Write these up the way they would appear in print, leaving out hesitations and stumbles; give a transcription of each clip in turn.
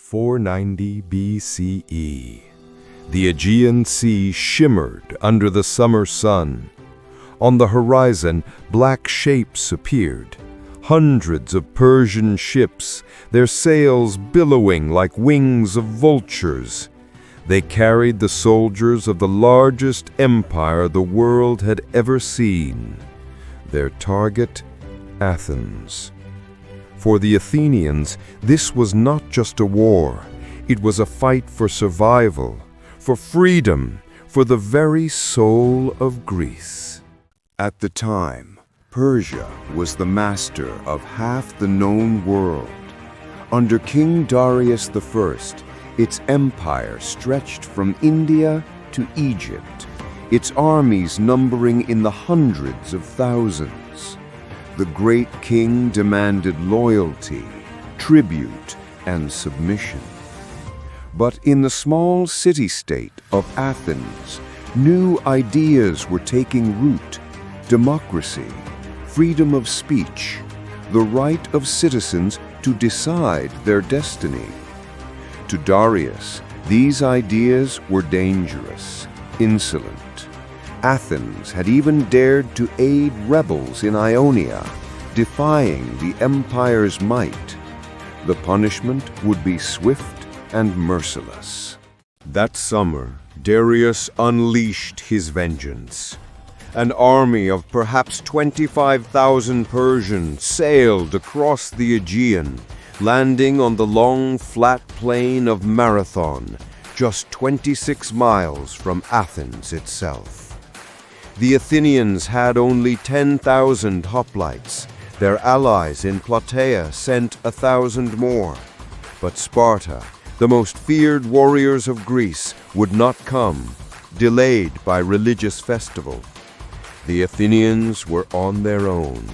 490 BCE. The Aegean Sea shimmered under the summer sun. On the horizon, black shapes appeared. Hundreds of Persian ships, their sails billowing like wings of vultures. They carried the soldiers of the largest empire the world had ever seen. Their target, Athens. For the Athenians, this was not just a war. It was a fight for survival, for freedom, for the very soul of Greece. At the time, Persia was the master of half the known world. Under King Darius I, its empire stretched from India to Egypt, its armies numbering in the hundreds of thousands. The great king demanded loyalty, tribute, and submission. But in the small city-state of Athens, new ideas were taking root: democracy, freedom of speech, the right of citizens to decide their destiny. To Darius, these ideas were dangerous, insolent. Athens had even dared to aid rebels in Ionia, defying the empire's might. The punishment would be swift and merciless. That summer, Darius unleashed his vengeance. An army of perhaps 25,000 Persians sailed across the Aegean, landing on the long, flat plain of Marathon, just 26 miles from Athens itself. The Athenians had only 10,000 hoplites. Their allies in Plataea sent 1,000 more. But Sparta, the most feared warriors of Greece, would not come, delayed by religious festival. The Athenians were on their own.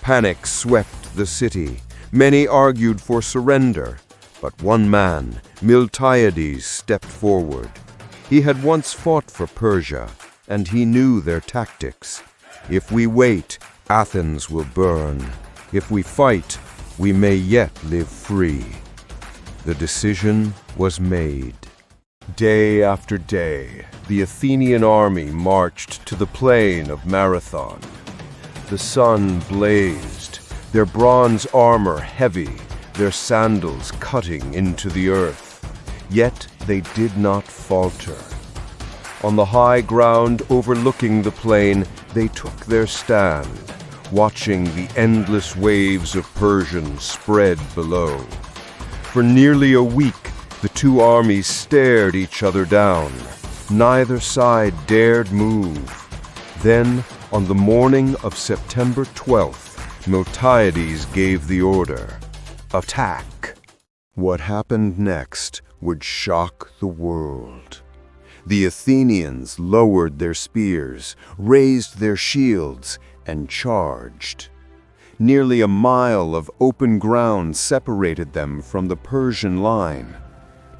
Panic swept the city. Many argued for surrender, but one man, Miltiades, stepped forward. He had once fought for Persia, and he knew their tactics. If we wait, Athens will burn. If we fight, we may yet live free. The decision was made. Day after day, the Athenian army marched to the plain of Marathon. The sun blazed, their bronze armor heavy, their sandals cutting into the earth. Yet they did not falter. On the high ground overlooking the plain, they took their stand, watching the endless waves of Persians spread below. For nearly a week, the two armies stared each other down. Neither side dared move. Then, on the morning of September 12th, Miltiades gave the order: attack. What happened next would shock the world. The Athenians lowered their spears, raised their shields, and charged. Nearly a mile of open ground separated them from the Persian line.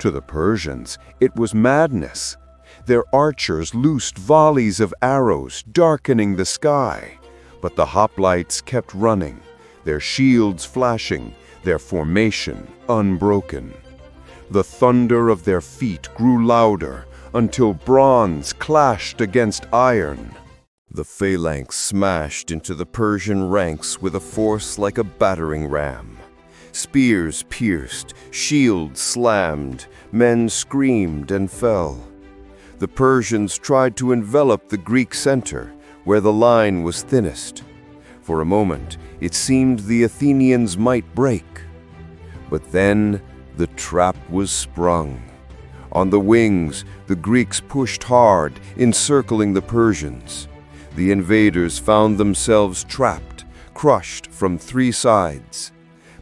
To the Persians, it was madness. Their archers loosed volleys of arrows, darkening the sky. But the hoplites kept running, their shields flashing, their formation unbroken. The thunder of their feet grew louder, until bronze clashed against iron. The phalanx smashed into the Persian ranks with a force like a battering ram. Spears pierced, shields slammed, men screamed and fell. The Persians tried to envelop the Greek center, where the line was thinnest. For a moment, it seemed the Athenians might break. But then, the trap was sprung. On the wings, the Greeks pushed hard, encircling the Persians. The invaders found themselves trapped, crushed from three sides.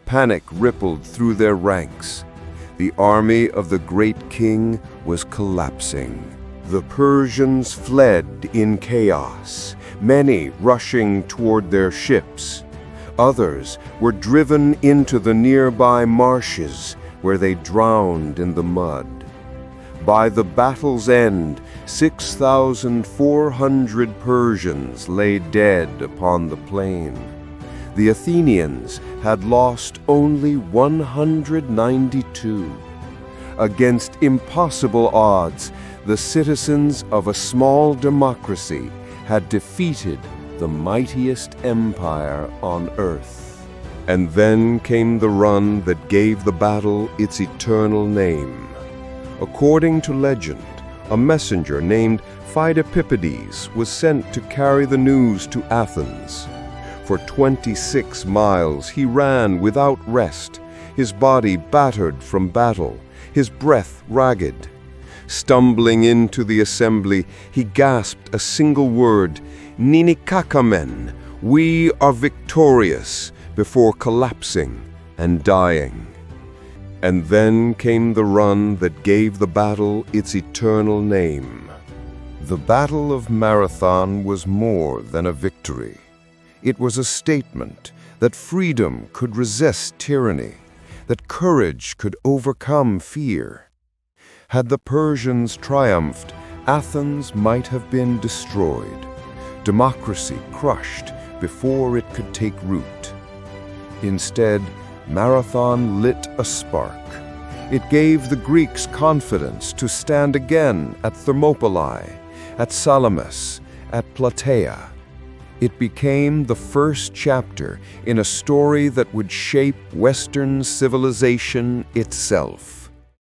Panic rippled through their ranks. The army of the great king was collapsing. The Persians fled in chaos, many rushing toward their ships. Others were driven into the nearby marshes, where they drowned in the mud. By the battle's end, 6,400 Persians lay dead upon the plain. The Athenians had lost only 192. Against impossible odds, the citizens of a small democracy had defeated the mightiest empire on earth. And then came the run that gave the battle its eternal name. According to legend, a messenger named Phidippides was sent to carry the news to Athens. For 26 miles he ran without rest, his body battered from battle, his breath ragged. Stumbling into the assembly, he gasped a single word, "Ninikakamen, we are victorious," before collapsing and dying. And then came the run that gave the battle its eternal name. The Battle of Marathon was more than a victory. It was a statement that freedom could resist tyranny, that courage could overcome fear. Had the Persians triumphed, Athens might have been destroyed, democracy crushed before it could take root. Instead, Marathon lit a spark. It gave the Greeks confidence to stand again at Thermopylae, at Salamis, at Plataea. It became the first chapter in a story that would shape Western civilization itself.